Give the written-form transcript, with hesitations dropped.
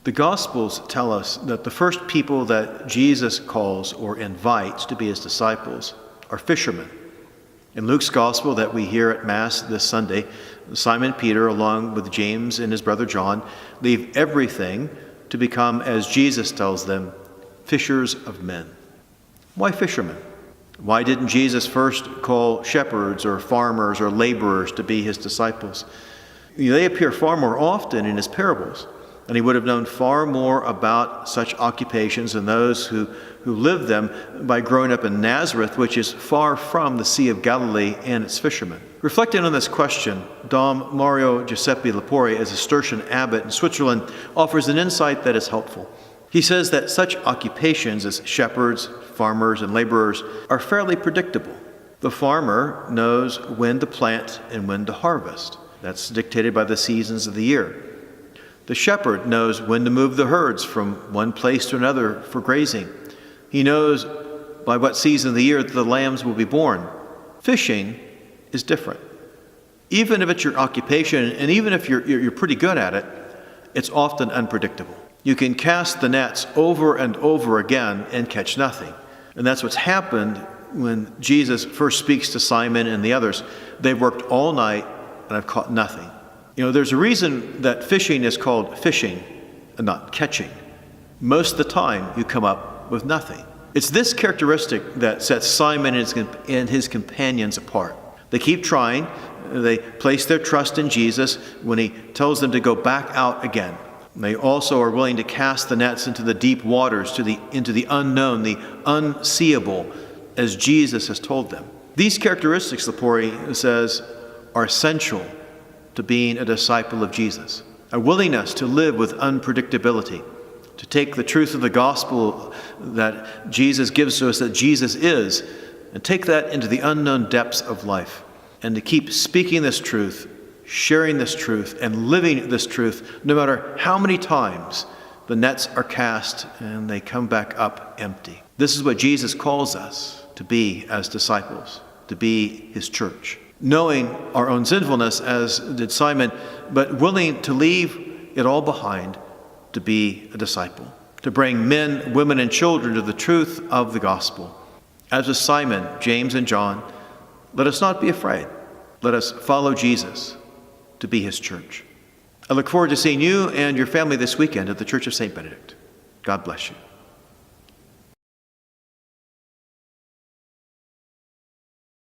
The Gospels tell us that the first people that Jesus calls or invites to be his disciples are fishermen. In Luke's Gospel that we hear at Mass this Sunday, Simon Peter, along with James and his brother John, leave everything to become, as Jesus tells them, fishers of men. Why fishermen? Why didn't Jesus first call shepherds or farmers or laborers to be his disciples? They appear far more often in his parables, and he would have known far more about such occupations than those who lived them by growing up in Nazareth, which is far from the Sea of Galilee and its fishermen. Reflecting on this question, Dom Mario Giuseppe Lepori, as a Cistercian abbot in Switzerland, offers an insight that is helpful. He says that such occupations as shepherds, farmers, and laborers are fairly predictable. The farmer knows when to plant and when to harvest. That's dictated by the seasons of the year. The shepherd knows when to move the herds from one place to another for grazing. He knows by what season of the year the lambs will be born. Fishing is different. Even if it's your occupation, and even if you're pretty good at it, it's often unpredictable. You can cast the nets over and over again and catch nothing. And that's what's happened when Jesus first speaks to Simon and the others. They've worked all night and I've caught nothing. There's a reason that fishing is called fishing and not catching. Most of the time, you come up with nothing. It's this characteristic that sets Simon and his companions apart. They keep trying. They place their trust in Jesus when he tells them to go back out again. They also are willing to cast the nets into the deep waters, into the unknown, the unseeable, as Jesus has told them. These characteristics, Lepori says, are essential to being a disciple of Jesus. A willingness to live with unpredictability, to take the truth of the gospel that Jesus gives to us, that Jesus is, and take that into the unknown depths of life, and to keep speaking this truth, sharing this truth, and living this truth, no matter how many times the nets are cast and they come back up empty. This is what Jesus calls us to be as disciples, to be his church. Knowing our own sinfulness, as did Simon, but willing to leave it all behind to be a disciple, to bring men, women, and children to the truth of the gospel. As with Simon, James, and John, let us not be afraid. Let us follow Jesus to be his church. I look forward to seeing you and your family this weekend at the Church of St. Benedict. God bless you.